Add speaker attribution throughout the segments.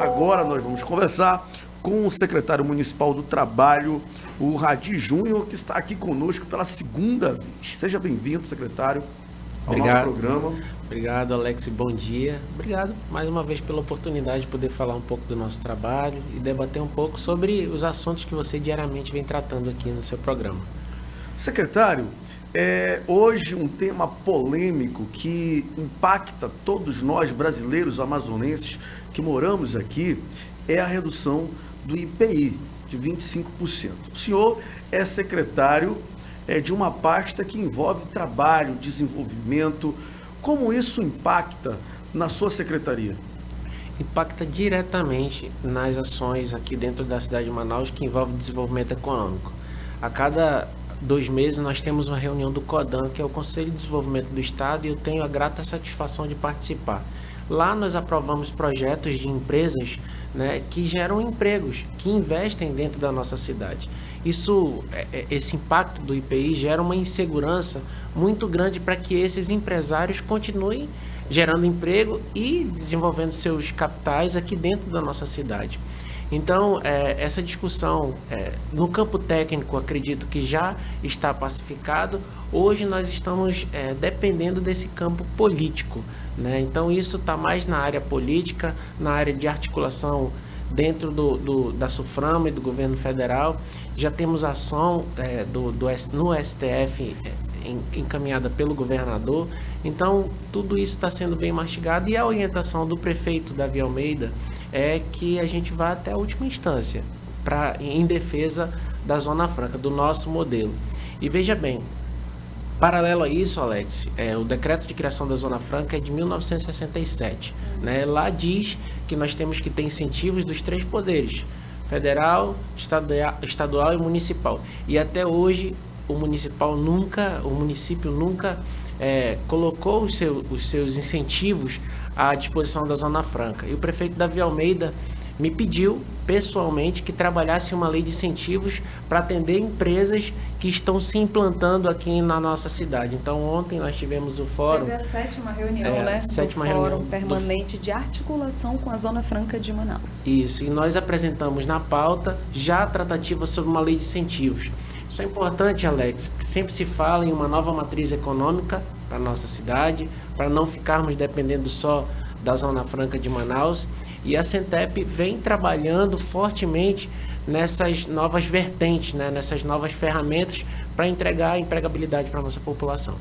Speaker 1: Agora nós vamos conversar com o secretário municipal do Trabalho, o Radi Júnior, que está aqui conosco pela segunda vez. Seja bem-vindo, secretário, ao nosso programa.
Speaker 2: Obrigado, Alex. Bom dia. Obrigado mais uma vez pela oportunidade de poder falar um pouco do nosso trabalho e debater um pouco sobre os assuntos que você diariamente vem tratando aqui no seu programa.
Speaker 1: Secretário, hoje um tema polêmico que impacta todos nós brasileiros amazonenses que moramos aqui é a redução do IPI de 25%. O senhor é secretário de uma pasta que envolve trabalho, desenvolvimento. Como isso impacta na sua secretaria?
Speaker 2: Impacta diretamente nas ações aqui dentro da cidade de Manaus que envolve desenvolvimento econômico. A cada 2 meses nós temos uma reunião do CODAN, que é o Conselho de Desenvolvimento do Estado, e eu tenho a grata satisfação de participar. Lá nós aprovamos projetos de empresas, né, que geram empregos, que investem dentro da nossa cidade. Esse impacto do IPI gera uma insegurança muito grande para que esses empresários continuem gerando emprego e desenvolvendo seus capitais aqui dentro da nossa cidade. Então, essa discussão, no campo técnico, acredito que já está pacificado. Hoje nós estamos dependendo desse campo político, né? Então, isso está mais na área política, na área de articulação dentro da SUFRAMA e do governo federal. Já temos ação no STF encaminhada pelo governador. Então, tudo isso está sendo bem mastigado, e a orientação do prefeito Davi Almeida é que a gente vá até a última instância em defesa da Zona Franca, do nosso modelo. E veja bem, paralelo a isso, Alex, o decreto de criação da Zona Franca é de 1967. Né? Lá diz que nós temos que ter incentivos dos 3 poderes: federal, estadual e municipal. E até hoje o município nunca colocou os seus incentivos à disposição da Zona Franca. E o prefeito Davi Almeida me pediu pessoalmente que trabalhasse uma lei de incentivos para atender empresas que estão se implantando aqui na nossa cidade. Então, ontem nós tivemos o fórum...
Speaker 3: Teve a 7ª reunião, né?
Speaker 2: Sétima
Speaker 3: do Fórum
Speaker 2: reunião
Speaker 3: Permanente de Articulação com a Zona Franca de Manaus.
Speaker 2: Isso, e nós apresentamos na pauta já a tratativa sobre uma lei de incentivos. Isso é importante, Alex, porque sempre se fala em uma nova matriz econômica para a nossa cidade, para não ficarmos dependendo só da Zona Franca de Manaus. E a Centep vem trabalhando fortemente nessas novas vertentes, né, nessas novas ferramentas para entregar empregabilidade para a nossa população.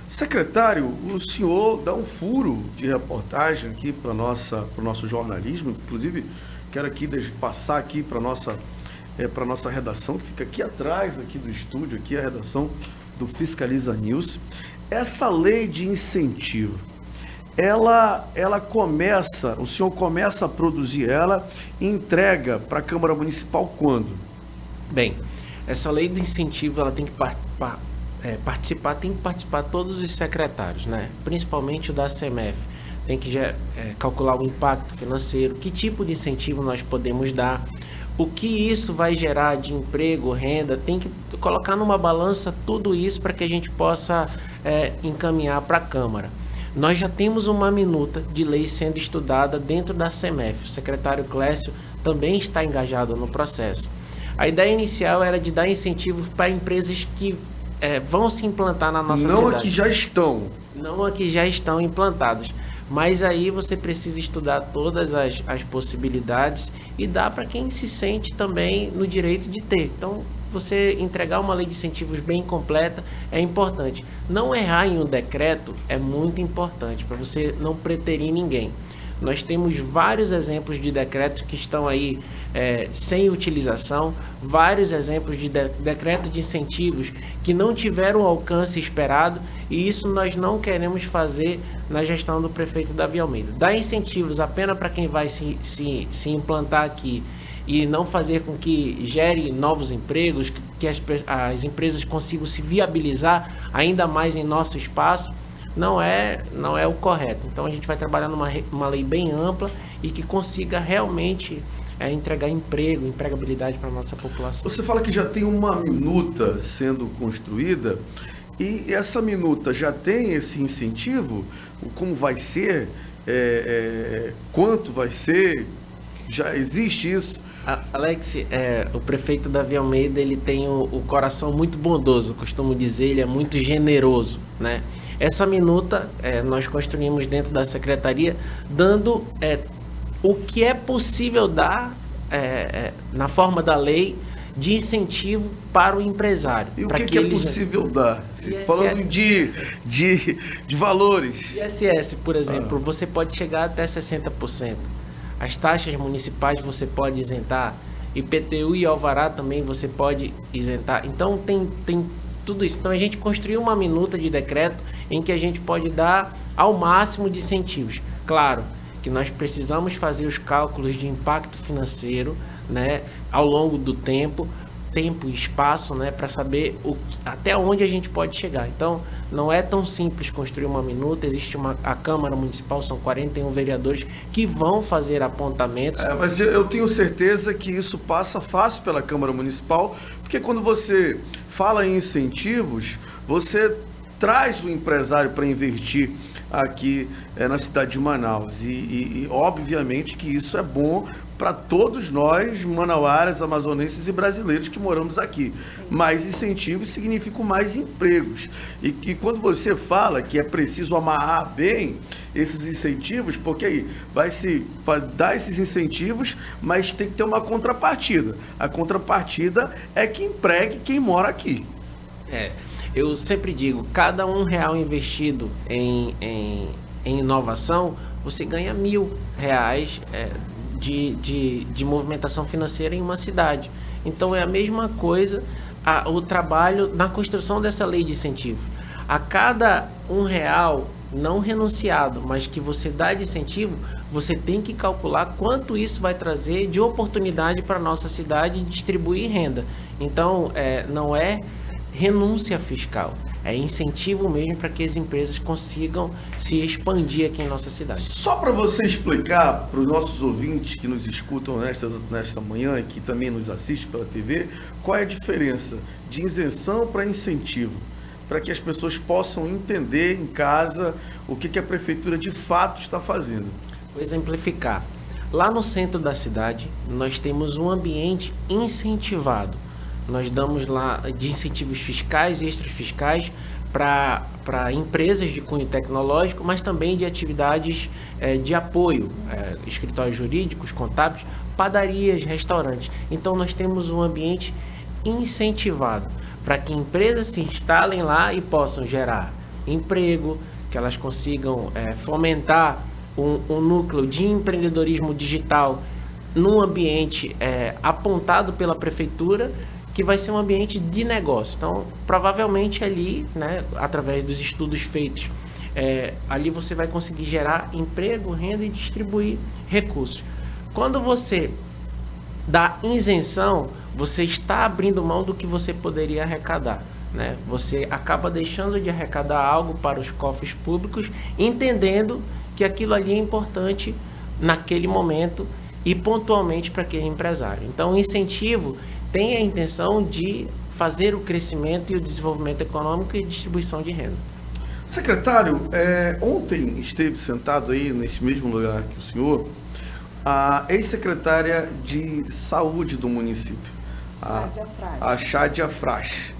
Speaker 1: Secretário, o senhor dá um furo de reportagem aqui para o nosso jornalismo. Inclusive, quero aqui passar aqui para a nossa redação, que fica aqui atrás aqui do estúdio, aqui a redação do Fiscaliza News. Essa lei de incentivo, o senhor começa a produzir ela e entrega para a Câmara Municipal quando?
Speaker 2: Bem, essa lei do incentivo, ela tem que participar todos os secretários, né? Principalmente o da CEMEF. Tem que calcular o impacto financeiro, que tipo de incentivo nós podemos dar, o que isso vai gerar de emprego, renda. Tem que colocar numa balança tudo isso para que a gente possa encaminhar para a Câmara. Nós já temos uma minuta de lei sendo estudada dentro da CEMEF. O secretário Clécio também está engajado no processo. A ideia inicial era de dar incentivos para empresas que vão se implantar na nossa cidade.
Speaker 1: Não a que já estão.
Speaker 2: Não a que já estão implantadas. Mas aí você precisa estudar todas as possibilidades e dar para quem se sente também no direito de ter. Então, você entregar uma lei de incentivos bem completa é importante. Não errar em um decreto é muito importante, para você não preterir ninguém. Nós temos vários exemplos de decretos que estão aí sem utilização, vários exemplos de decreto de incentivos que não tiveram o alcance esperado, e isso nós não queremos fazer na gestão do prefeito Davi Almeida. Dar incentivos apenas para quem vai se implantar aqui e não fazer com que gere novos empregos, que as empresas consigam se viabilizar ainda mais em nosso espaço, não é o correto. Então a gente vai trabalhar numa lei bem ampla e que consiga realmente entregar emprego, empregabilidade para a nossa população.
Speaker 1: Você fala que já tem uma minuta sendo construída, e essa minuta já tem esse incentivo? Como vai ser? Quanto vai ser? Já existe isso?
Speaker 2: Alex, o prefeito Davi Almeida, ele tem o coração muito bondoso, costumo dizer, ele é muito generoso, né? Essa minuta nós construímos dentro da secretaria, dando o que é possível dar na forma da lei de incentivo para o empresário.
Speaker 1: E o que é possível dar? Falando de valores.
Speaker 2: ISS, por exemplo, você pode chegar até 60%. As taxas municipais você pode isentar. IPTU e alvará também você pode isentar. Então tem tudo isso. Então a gente construiu uma minuta de decreto em que a gente pode dar ao máximo de incentivos. Claro que nós precisamos fazer os cálculos de impacto financeiro, né, ao longo do tempo e espaço, né, para saber até onde a gente pode chegar. Então, não é tão simples construir uma minuta. Existe a Câmara Municipal, são 41 vereadores que vão fazer apontamentos.
Speaker 1: Mas eu tenho certeza que isso passa fácil pela Câmara Municipal, porque quando você fala em incentivos, você traz o empresário para investir aqui na cidade de Manaus. E obviamente que isso é bom para todos nós, manauaras, amazonenses e brasileiros que moramos aqui. Mais incentivos significam mais empregos. E quando você fala que é preciso amarrar bem esses incentivos, porque aí vai dar esses incentivos, mas tem que ter uma contrapartida. A contrapartida é que empregue quem mora aqui.
Speaker 2: Eu sempre digo, cada R$1 investido em inovação, você ganha R$1.000 de movimentação financeira em uma cidade. Então é a mesma coisa o trabalho na construção dessa lei de incentivo. A cada R$1 não renunciado, mas que você dá de incentivo, você tem que calcular quanto isso vai trazer de oportunidade para a nossa cidade de distribuir renda. Então não é renúncia fiscal, é incentivo mesmo para que as empresas consigam se expandir aqui em nossa cidade.
Speaker 1: Só para você explicar para os nossos ouvintes que nos escutam nesta manhã e que também nos assistem pela TV, qual é a diferença de isenção para incentivo, para que as pessoas possam entender em casa o que a prefeitura de fato está fazendo.
Speaker 2: Vou exemplificar. Lá no centro da cidade, nós temos um ambiente incentivado. Nós damos lá de incentivos fiscais e extrafiscais para empresas de cunho tecnológico, mas também de atividades de apoio, escritórios jurídicos, contábeis, padarias, restaurantes. Então nós temos um ambiente incentivado para que empresas se instalem lá e possam gerar emprego, que elas consigam fomentar um núcleo de empreendedorismo digital num ambiente apontado pela prefeitura, que vai ser um ambiente de negócio. Então, provavelmente ali, né, através dos estudos feitos, ali você vai conseguir gerar emprego, renda e distribuir recursos. Quando você dá isenção, você está abrindo mão do que você poderia arrecadar, né? Você acaba deixando de arrecadar algo para os cofres públicos, entendendo que aquilo ali é importante naquele momento e pontualmente para aquele empresário. Então, o incentivo tem a intenção de fazer o crescimento e o desenvolvimento econômico e distribuição de renda.
Speaker 1: Secretário, ontem esteve sentado aí nesse mesmo lugar que o senhor, a ex-secretária de saúde do município, a Shadia Frasch.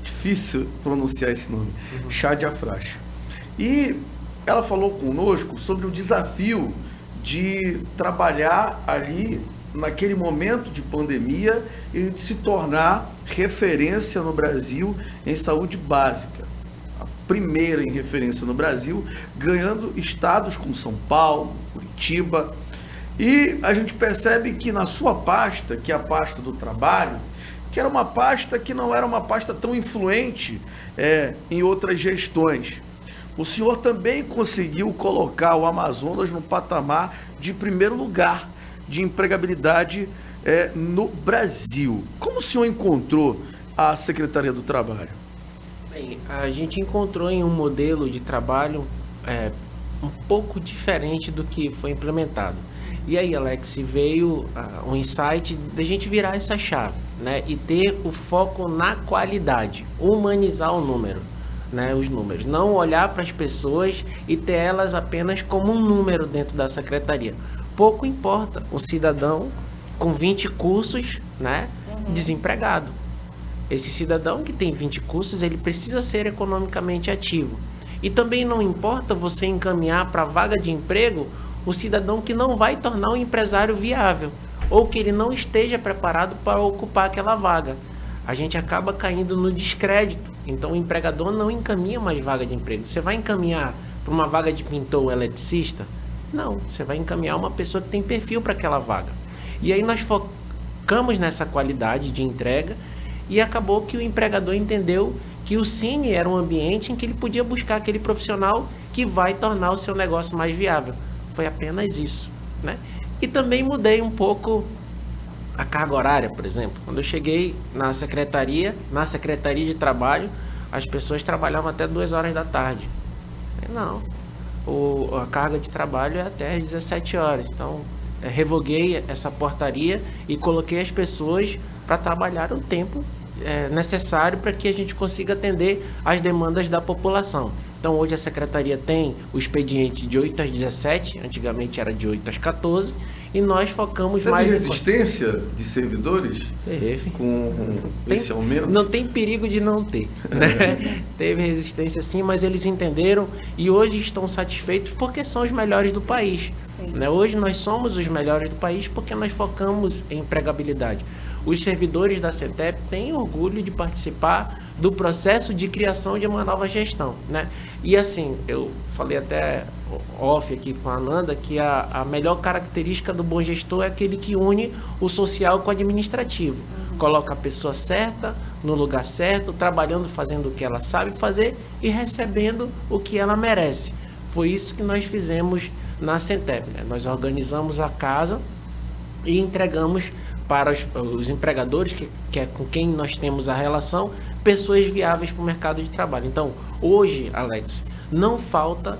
Speaker 1: Difícil pronunciar esse nome, Shadia Frasch. E ela falou conosco sobre o desafio de trabalhar ali naquele momento de pandemia e de se tornar referência no Brasil em saúde básica. A primeira em referência no Brasil, ganhando estados como São Paulo, Curitiba. E a gente percebe que na sua pasta, que é a pasta do trabalho, que era uma pasta que não era uma pasta tão influente em outras gestões. O senhor também conseguiu colocar o Amazonas no patamar de primeiro lugar de empregabilidade no Brasil. Como o senhor encontrou a Secretaria do Trabalho?
Speaker 2: Bem, a gente encontrou em um modelo de trabalho um pouco diferente do que foi implementado. E aí, Alex, veio um insight da gente virar essa chave, né? E ter o foco na qualidade, humanizar o número, né? Os números. Não olhar para as pessoas e ter elas apenas como um número dentro da secretaria. pouco importa o cidadão com 20 cursos, né, desempregado. Esse cidadão que tem 20 cursos, ele precisa ser economicamente ativo. E também não importa você encaminhar para a vaga de emprego o cidadão que não vai tornar um empresário viável, ou que ele não esteja preparado para ocupar aquela vaga. A gente acaba caindo no descrédito. Então o empregador não encaminha mais vaga de emprego. Você vai encaminhar para uma vaga de pintor ou eletricista? Não, você vai encaminhar uma pessoa que tem perfil para aquela vaga. E aí nós focamos nessa qualidade de entrega e acabou que o empregador entendeu que o Cine era um ambiente em que ele podia buscar aquele profissional que vai tornar o seu negócio mais viável. Foi apenas isso, né? E também mudei um pouco a carga horária, por exemplo. Quando eu cheguei na secretaria de trabalho, as pessoas trabalhavam até 2 horas da tarde. Não, a carga de trabalho é até às 17 horas. Então, revoguei essa portaria e coloquei as pessoas para trabalhar o tempo necessário para que a gente consiga atender as demandas da população. Então, hoje a secretaria tem o expediente de 8 às 17, antigamente era de 8 às 14, e nós focamos mais...
Speaker 1: Teve resistência de servidores?
Speaker 2: Teve.
Speaker 1: Com esse aumento?
Speaker 2: Não tem perigo de não ter, né? Teve resistência sim, mas eles entenderam e hoje estão satisfeitos porque são os melhores do país. Né? Hoje nós somos os melhores do país porque nós focamos em empregabilidade. Os servidores da CENTEP têm orgulho de participar do processo de criação de uma nova gestão, né? E assim, eu falei até off aqui com a Ananda que a melhor característica do bom gestor é aquele que une o social com o administrativo. Coloca a pessoa certa, no lugar certo, trabalhando, fazendo o que ela sabe fazer e recebendo o que ela merece. Foi isso que nós fizemos na CENTEP, né? Nós organizamos a casa e entregamos para os empregadores, que é com quem nós temos a relação, pessoas viáveis para o mercado de trabalho. Então, hoje, Alex, não falta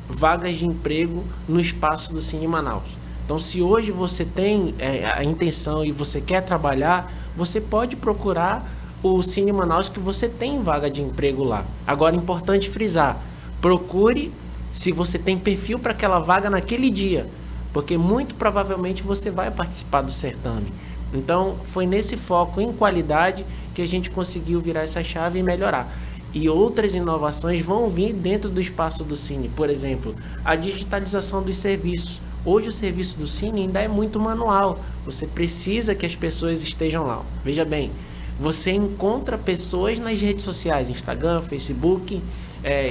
Speaker 2: vagas de emprego no espaço do Cine Manaus. Então, se hoje você tem a intenção e você quer trabalhar, você pode procurar o Cine Manaus, que você tem vaga de emprego lá. Agora, é importante frisar, procure se você tem perfil para aquela vaga naquele dia, porque muito provavelmente você vai participar do certame. Então, foi nesse foco em qualidade que a gente conseguiu virar essa chave e melhorar. E outras inovações vão vir dentro do espaço do Cine. Por exemplo, a digitalização dos serviços. Hoje o serviço do Cine ainda é muito manual. Você precisa que as pessoas estejam lá. Veja bem, você encontra pessoas nas redes sociais, Instagram, Facebook,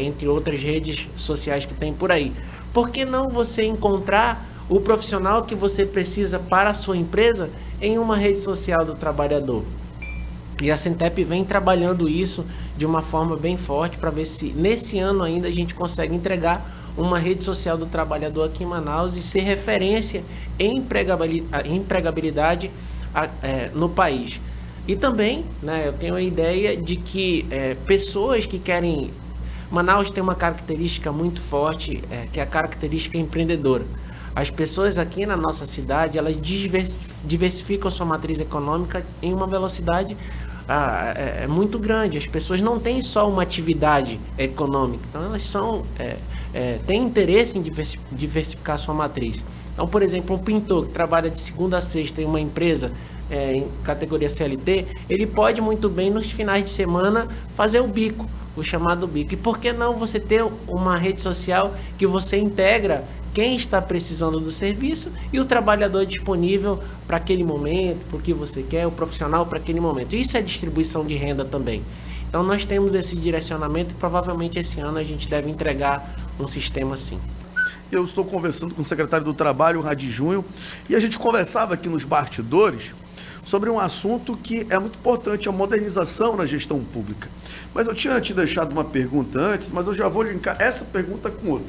Speaker 2: entre outras redes sociais que tem por aí. Por que não você encontrar o profissional que você precisa para a sua empresa em uma rede social do trabalhador? E a CENTEP vem trabalhando isso de uma forma bem forte para ver se nesse ano ainda a gente consegue entregar uma rede social do trabalhador aqui em Manaus e ser referência em empregabilidade no país. E também, né, eu tenho a ideia de que pessoas que querem... Manaus tem uma característica muito forte, que é a característica empreendedora. As pessoas aqui na nossa cidade, elas diversificam sua matriz econômica em uma velocidade muito grande. As pessoas não têm só uma atividade econômica, então elas têm interesse em diversificar sua matriz. Então, por exemplo, um pintor que trabalha de segunda a sexta em uma empresa em categoria CLT, ele pode muito bem nos finais de semana fazer o bico, o chamado bico. E por que não você ter uma rede social que você integra quem está precisando do serviço e o trabalhador disponível para aquele momento, para o que você quer, o profissional para aquele momento. Isso é distribuição de renda também. Então nós temos esse direcionamento e provavelmente esse ano a gente deve entregar um sistema assim.
Speaker 1: Eu estou conversando com o secretário do Trabalho, Radi Júnior, e a gente conversava aqui nos bastidores sobre um assunto que é muito importante, a modernização na gestão pública. Mas eu tinha te deixado uma pergunta antes, mas eu já vou linkar essa pergunta com outra.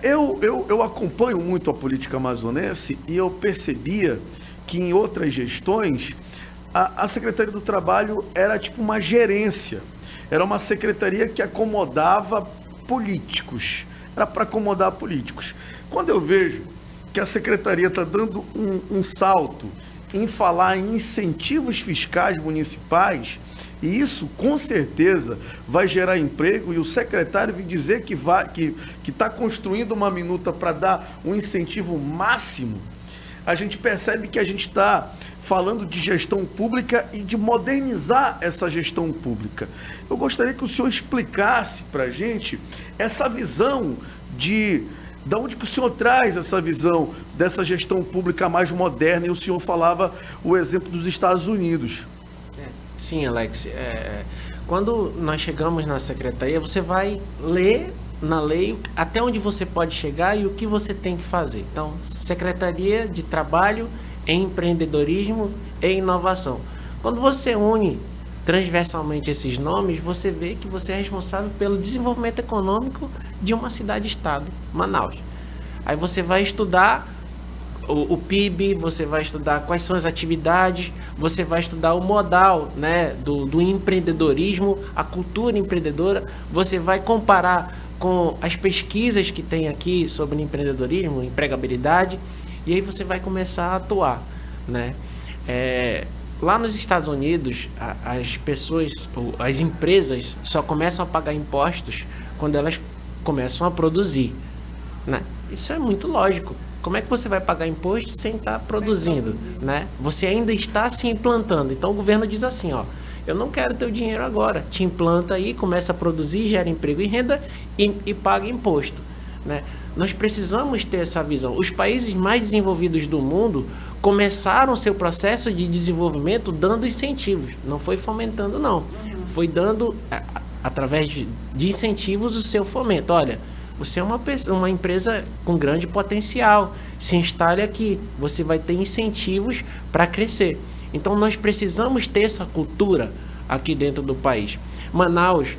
Speaker 1: Eu acompanho muito a política amazonense e eu percebia que em outras gestões a Secretaria do Trabalho era tipo uma gerência, era uma secretaria que acomodava políticos, era para acomodar políticos. Quando eu vejo que a Secretaria está dando um salto em falar em incentivos fiscais municipais, E isso, com certeza, vai gerar emprego, e o secretário vem dizer que está construindo uma minuta para dar um incentivo máximo. A gente percebe que a gente está falando de gestão pública e de modernizar essa gestão pública. Eu gostaria que o senhor explicasse para a gente essa visão de onde que o senhor traz essa visão dessa gestão pública mais moderna, e o senhor falava o exemplo dos Estados Unidos.
Speaker 2: Sim, Alex. Quando nós chegamos na secretaria, você vai ler na lei até onde você pode chegar e o que você tem que fazer. Então, Secretaria de Trabalho, Empreendedorismo e Inovação. Quando você une transversalmente esses nomes, você vê que você é responsável pelo desenvolvimento econômico de uma cidade-estado, Manaus. Aí você vai estudar o PIB, você vai estudar quais são as atividades, você vai estudar o modal, né, do empreendedorismo, a cultura empreendedora, você vai comparar com as pesquisas que tem aqui sobre empreendedorismo, empregabilidade, e aí você vai começar a atuar, né? Lá nos Estados Unidos, as pessoas, as empresas só começam a pagar impostos quando elas começam a produzir, né? Isso é muito lógico. Como é que você vai pagar imposto sem estar produzindo, né? Você ainda está se implantando. Então o governo diz assim, ó, eu não quero teu dinheiro agora, te implanta aí, começa a produzir, gera emprego e renda e paga imposto, né? Nós precisamos ter essa visão. Os países mais desenvolvidos do mundo começaram seu processo de desenvolvimento dando incentivos, não foi fomentando não, foi dando através de incentivos o seu fomento. Olha, você é uma empresa com grande potencial, se instale aqui, você vai ter incentivos para crescer. Então nós precisamos ter essa cultura aqui dentro do país. Manaus,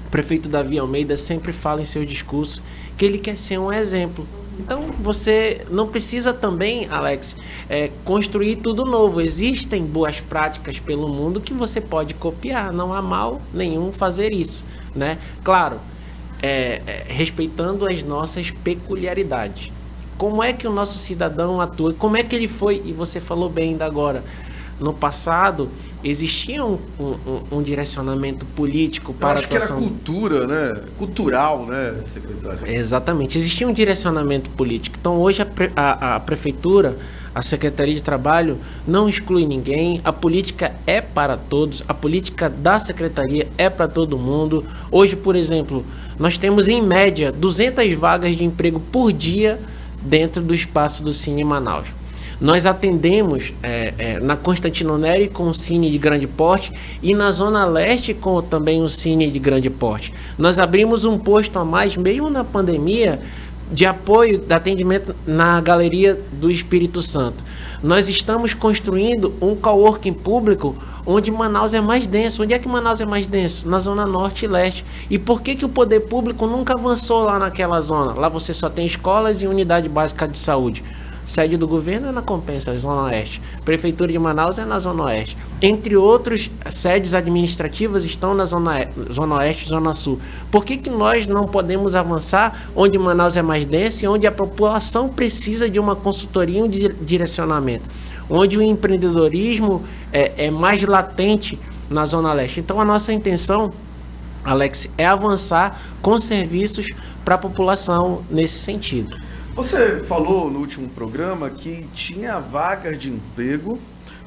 Speaker 2: o prefeito Davi Almeida sempre fala em seu discurso que ele quer ser um exemplo. Então você não precisa também, Alex, construir tudo novo. Existem boas práticas pelo mundo que você pode copiar, não há mal nenhum fazer isso, né? Claro, respeitando as nossas peculiaridades. Como é que o nosso cidadão atua? Como é que ele foi? E você falou bem ainda agora. No passado, existia um direcionamento político para a atuação.
Speaker 1: Acho que era cultura, né? Cultural, né, secretário?
Speaker 2: Exatamente. Existia um direcionamento político. Então, hoje a prefeitura, a Secretaria de Trabalho não exclui ninguém. A política é para todos. A política da Secretaria é para todo mundo. Hoje, por exemplo, nós temos em média 200 vagas de emprego por dia dentro do espaço do Cine Manaus. Nós atendemos na Constantino Neri com o Cine de grande porte e na Zona Leste com também o Cine de grande porte. Nós abrimos um posto a mais, mesmo na pandemia, de apoio, de atendimento na Galeria do Espírito Santo. Nós estamos construindo um coworking público onde Manaus é mais denso. Onde é que Manaus é mais denso? Na Zona Norte e Leste. E por que o poder público nunca avançou lá naquela zona? Lá você só tem escolas e unidade básica de saúde. Sede do governo é na Compensa, Zona Oeste. Prefeitura de Manaus é na Zona Oeste. Entre outros, sedes administrativas estão na Zona Oeste e Zona Sul. Por que nós não podemos avançar onde Manaus é mais denso e onde a população precisa de uma consultoria e um direcionamento? Onde o empreendedorismo é mais latente na Zona Leste. Então a nossa intenção, Alex, é avançar com serviços para a população nesse sentido.
Speaker 1: Você falou no último programa que tinha vagas de emprego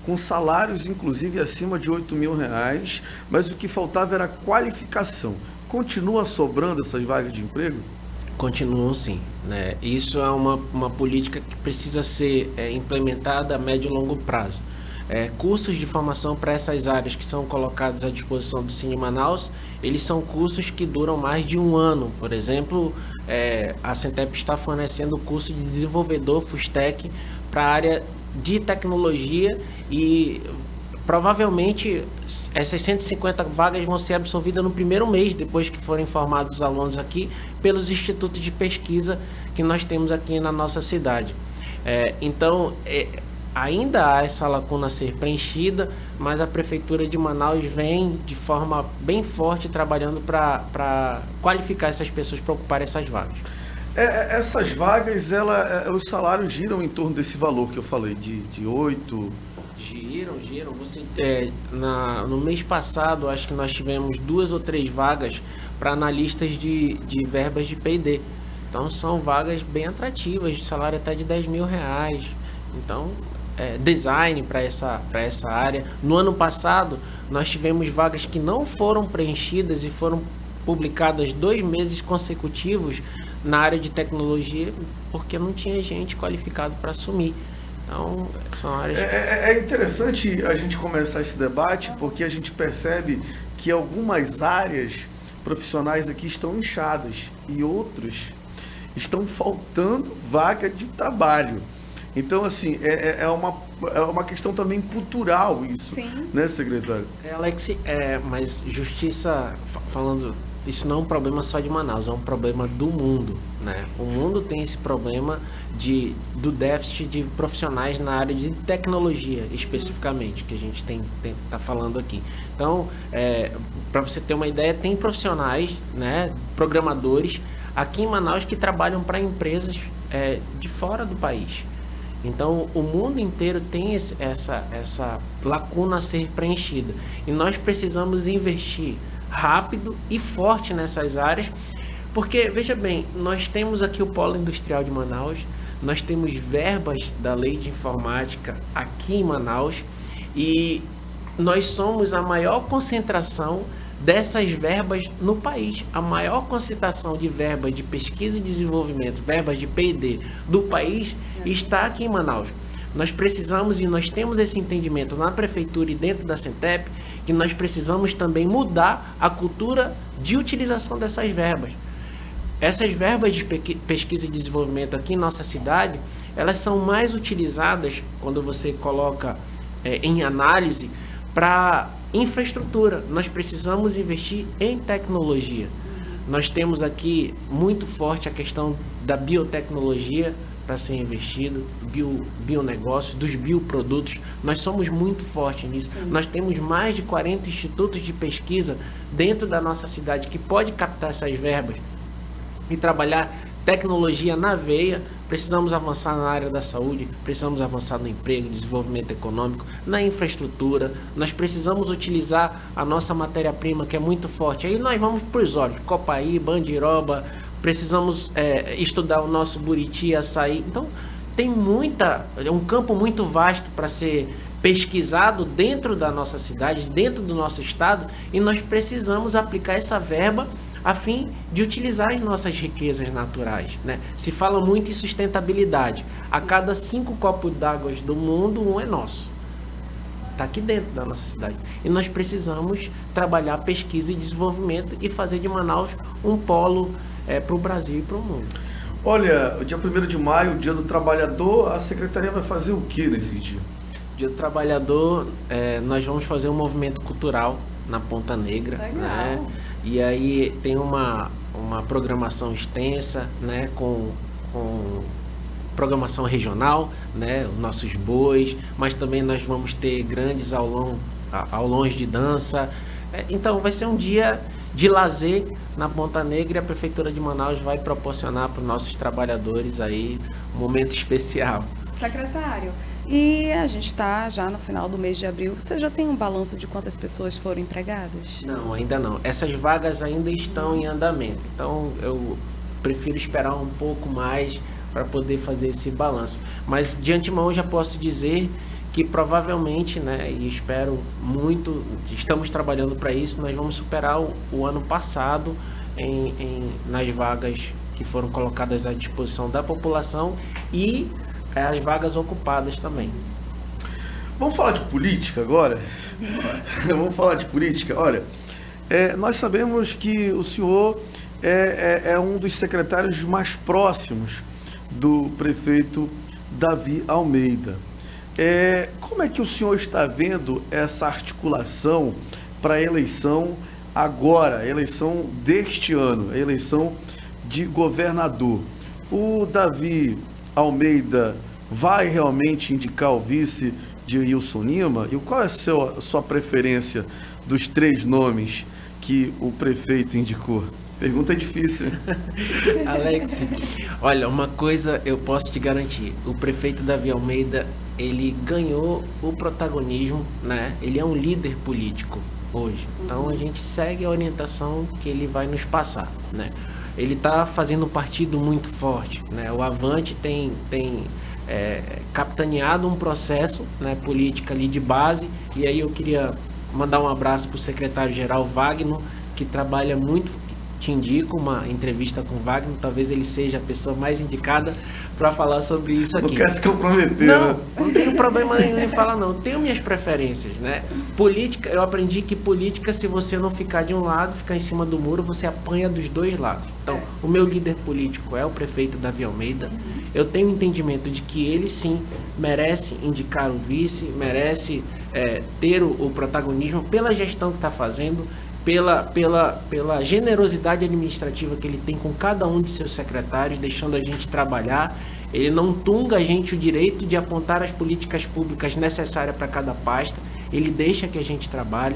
Speaker 1: com salários inclusive acima de R$8.000, mas o que faltava era qualificação. Continua sobrando essas vagas de emprego?
Speaker 2: Continuam sim, né? Isso é uma política que precisa ser implementada a médio e longo prazo. Cursos de formação para essas áreas que são colocados à disposição do Cine Manaus, eles são cursos que duram mais de um ano. Por exemplo, a Centep está fornecendo o curso de desenvolvedor Fustec para a área de tecnologia e provavelmente essas 150 vagas vão ser absorvidas no primeiro mês, depois que forem formados os alunos aqui, pelos institutos de pesquisa que nós temos aqui na nossa cidade. Então, ainda há essa lacuna a ser preenchida, mas a Prefeitura de Manaus vem de forma bem forte trabalhando para qualificar essas pessoas para ocupar essas vagas.
Speaker 1: Essas vagas, os salários giram em torno desse valor que eu falei, de 8
Speaker 2: Giram. Você, no mês passado, acho que nós tivemos 2 ou 3 vagas para analistas de verbas de P&D. Então, são vagas bem atrativas, de salário até de R$10.000. Então, design para essa área. No ano passado, nós tivemos vagas que não foram preenchidas e foram publicadas 2 meses consecutivos na área de tecnologia, porque não tinha gente qualificada para assumir. Então, são áreas...
Speaker 1: É interessante a gente começar esse debate, porque a gente percebe que algumas áreas profissionais aqui estão inchadas e outros estão faltando vaga de trabalho. Então, assim, é uma questão também cultural isso.
Speaker 3: Sim.
Speaker 1: Né, secretário?
Speaker 2: Alex, mas justiça, falando, isso não é um problema só de Manaus, é um problema do mundo, né? O mundo tem esse problema do déficit de profissionais na área de tecnologia, especificamente, que a gente tá falando aqui. Então, para você ter uma ideia, tem profissionais, né, programadores, aqui em Manaus que trabalham para empresas de fora do país. Então, o mundo inteiro tem essa lacuna a ser preenchida. E nós precisamos investir rápido e forte nessas áreas, porque, veja bem, nós temos aqui o Polo Industrial de Manaus, nós temos verbas da Lei de Informática aqui em Manaus, e nós somos a maior concentração dessas verbas no país. A maior concentração de verbas de pesquisa e desenvolvimento, verbas de P&D do país, está aqui em Manaus. Nós precisamos, e nós temos esse entendimento na prefeitura e dentro da Centep, que nós precisamos também mudar a cultura de utilização dessas verbas. Essas verbas de pesquisa e desenvolvimento aqui em nossa cidade, elas são mais utilizadas quando você coloca em análise para infraestrutura. Nós precisamos investir em tecnologia. Nós temos aqui muito forte a questão da biotecnologia para ser investido, bionegócios, dos bioprodutos. Nós somos muito fortes nisso. Sim. Nós temos mais de 40 institutos de pesquisa dentro da nossa cidade que pode captar essas verbas e trabalhar tecnologia na veia. Precisamos avançar na área da saúde, precisamos avançar no emprego, desenvolvimento econômico, na infraestrutura. Nós precisamos utilizar a nossa matéria-prima, que é muito forte. Aí nós vamos para os olhos, Copaí, Bandiroba, precisamos estudar o nosso Buriti, Açaí. Então, é um campo muito vasto para ser pesquisado dentro da nossa cidade, dentro do nosso estado, e nós precisamos aplicar essa verba a fim de utilizar as nossas riquezas naturais, né? Se fala muito em sustentabilidade. A cada 5 copos d'água do mundo, 1 é nosso. Está aqui dentro da nossa cidade. E nós precisamos trabalhar pesquisa e desenvolvimento e fazer de Manaus um polo para o Brasil e para o mundo.
Speaker 1: Olha, o dia 1º de maio, o Dia do Trabalhador, a Secretaria vai fazer o que nesse dia?
Speaker 2: Dia do Trabalhador, nós vamos fazer um movimento cultural na Ponta Negra.
Speaker 3: Legal.
Speaker 2: Né? E aí tem uma programação extensa, né, com programação regional, né, os nossos bois, mas também nós vamos ter grandes aulões de dança. Então vai ser um dia de lazer na Ponta Negra, e a Prefeitura de Manaus vai proporcionar para os nossos trabalhadores aí um momento especial.
Speaker 3: Secretário, e a gente está já no final do mês de abril. Você já tem um balanço de quantas pessoas foram empregadas?
Speaker 2: Não, ainda não. Essas vagas ainda estão em andamento. Então, eu prefiro esperar um pouco mais para poder fazer esse balanço. Mas, de antemão, eu já posso dizer que provavelmente, né, e espero muito, estamos trabalhando para isso, nós vamos superar o ano passado nas vagas que foram colocadas à disposição da população e as vagas ocupadas também.
Speaker 1: Vamos falar de política agora? Vamos falar de política. Olha, nós sabemos que o senhor é um dos secretários mais próximos do prefeito Davi Almeida. Como é que o senhor está vendo essa articulação para a eleição agora, a eleição deste ano, a eleição de governador? O Davi Almeida vai realmente indicar o vice de Wilson Lima? E qual é a sua preferência dos 3 nomes que o prefeito indicou? Pergunta difícil.
Speaker 2: Alex, olha, uma coisa eu posso te garantir. O prefeito Davi Almeida ele ganhou o protagonismo, né? Ele é um líder político hoje. Então a gente segue a orientação que ele vai nos passar, né? Ele está fazendo um partido muito forte, né? O Avante tem capitaneado um processo, né, político ali de base, e aí eu queria mandar um abraço para o secretário-geral Wagner, que trabalha muito. Te indico uma entrevista com o Wagner, talvez ele seja a pessoa mais indicada para falar sobre isso aqui.
Speaker 1: Não quer se comprometer,
Speaker 2: não,
Speaker 1: né?
Speaker 2: Não tenho problema nenhum em falar, não. Tenho minhas preferências, né? Política, eu aprendi que política, se você não ficar de um lado, ficar em cima do muro, você apanha dos dois lados. Então, o meu líder político é o prefeito Davi Almeida. Eu tenho entendimento de que ele, sim, merece indicar o vice, merece ter o protagonismo pela gestão que está fazendo, pela generosidade administrativa que ele tem com cada um de seus secretários, deixando a gente trabalhar. Ele não tunga a gente o direito de apontar as políticas públicas necessárias para cada pasta, ele deixa que a gente trabalhe.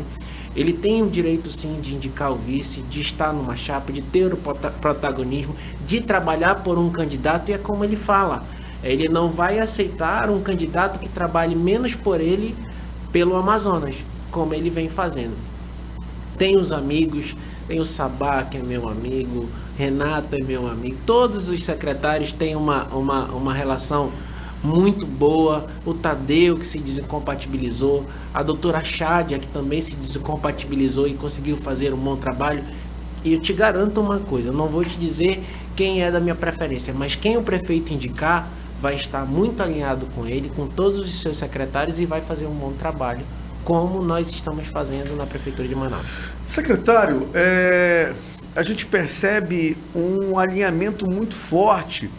Speaker 2: Ele tem o direito, sim, de indicar o vice, de estar numa chapa, de ter o protagonismo, de trabalhar por um candidato, e é como ele fala, ele não vai aceitar um candidato que trabalhe menos por ele pelo Amazonas, como ele vem fazendo. Tem os amigos, tem o Sabá, que é meu amigo, Renato é meu amigo, todos os secretários têm uma relação muito boa, o Tadeu, que se desincompatibilizou, a doutora Chádia, que também se desincompatibilizou e conseguiu fazer um bom trabalho. E eu te garanto uma coisa, eu não vou te dizer quem é da minha preferência, mas quem o prefeito indicar vai estar muito alinhado com ele, com todos os seus secretários, e vai fazer um bom trabalho, como nós estamos fazendo na Prefeitura de Manaus.
Speaker 1: Secretário, a gente percebe um alinhamento muito forte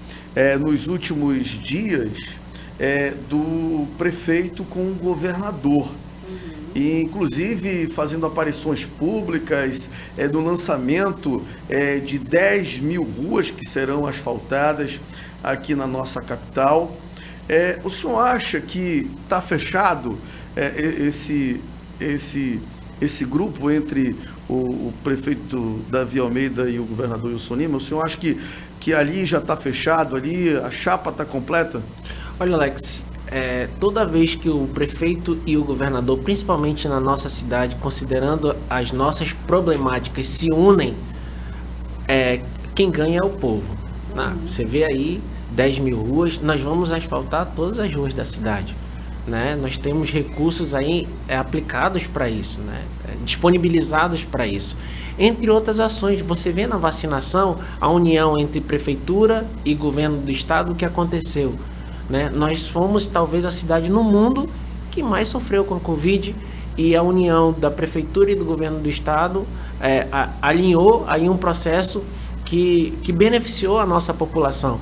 Speaker 1: nos últimos dias do prefeito com o governador. E, inclusive, fazendo aparições públicas do lançamento de 10 mil ruas que serão asfaltadas aqui na nossa capital. O senhor acha que está fechado esse grupo entre o prefeito Davi Almeida e o governador Wilson Lima? O senhor acha que ali já está fechado, ali a chapa está completa?
Speaker 2: Olha, Alex, toda vez que o prefeito e o governador, principalmente na nossa cidade, considerando as nossas problemáticas, se unem, quem ganha é o povo. Você vê aí 10 mil ruas, nós vamos asfaltar todas as ruas da cidade, né? Nós temos recursos aí aplicados para isso, né? Disponibilizados para isso. Entre outras ações, você vê na vacinação a união entre prefeitura e governo do estado, o que aconteceu, né? Nós fomos talvez a cidade no mundo que mais sofreu com a Covid, e a união da prefeitura e do governo do estado alinhou aí um processo que beneficiou a nossa população.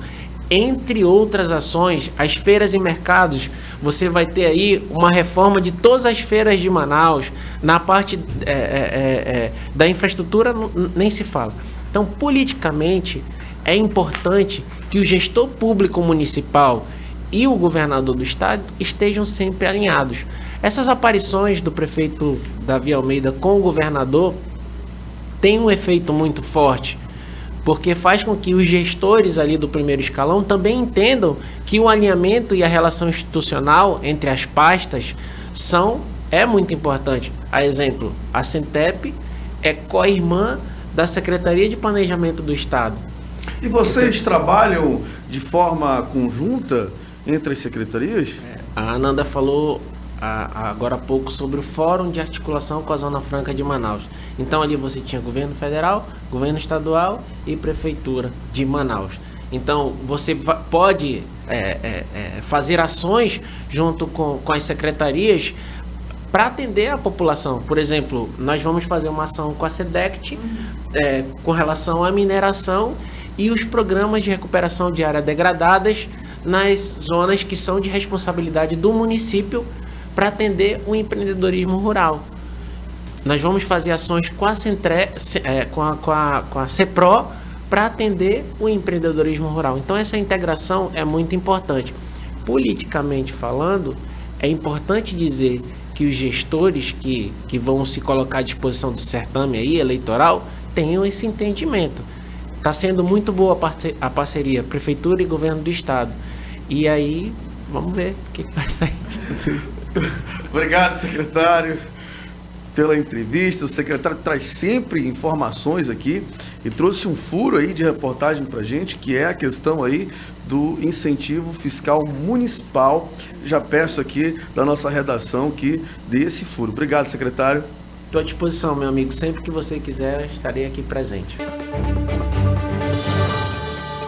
Speaker 2: Entre outras ações, as feiras e mercados, você vai ter aí uma reforma de todas as feiras de Manaus, na parte da infraestrutura nem se fala. Então, politicamente, é importante que o gestor público municipal e o governador do estado estejam sempre alinhados. Essas aparições do prefeito Davi Almeida com o governador têm um efeito muito forte, porque faz com que os gestores ali do primeiro escalão também entendam que o alinhamento e a relação institucional entre as pastas é muito importante. A exemplo, a Sentep é co-irmã da Secretaria de Planejamento do Estado.
Speaker 1: E vocês trabalham de forma conjunta entre as secretarias?
Speaker 2: A Ananda falou agora há pouco sobre o Fórum de Articulação com a Zona Franca de Manaus. Então ali você tinha governo federal, governo estadual e prefeitura de Manaus. Então você pode fazer ações junto com as secretarias para atender a população. Por exemplo, nós vamos fazer uma ação com a SEDECT com relação à mineração e os programas de recuperação de áreas degradadas nas zonas que são de responsabilidade do município, para atender o empreendedorismo rural. Nós vamos fazer ações com a CEPRO para atender o empreendedorismo rural. Então essa integração é muito importante. Politicamente falando, é importante dizer que os gestores que vão se colocar à disposição do certame aí, eleitoral, tenham esse entendimento. Está sendo muito boa a parceria, prefeitura e governo do estado. E aí vamos ver o que vai sair.
Speaker 1: Obrigado, secretário, pela entrevista. O secretário traz sempre informações aqui e trouxe um furo aí de reportagem para a gente, que é a questão aí do incentivo fiscal municipal. Já peço aqui da nossa redação que dê esse furo. Obrigado, secretário.
Speaker 2: Estou à disposição, meu amigo. Sempre que você quiser, estarei aqui presente.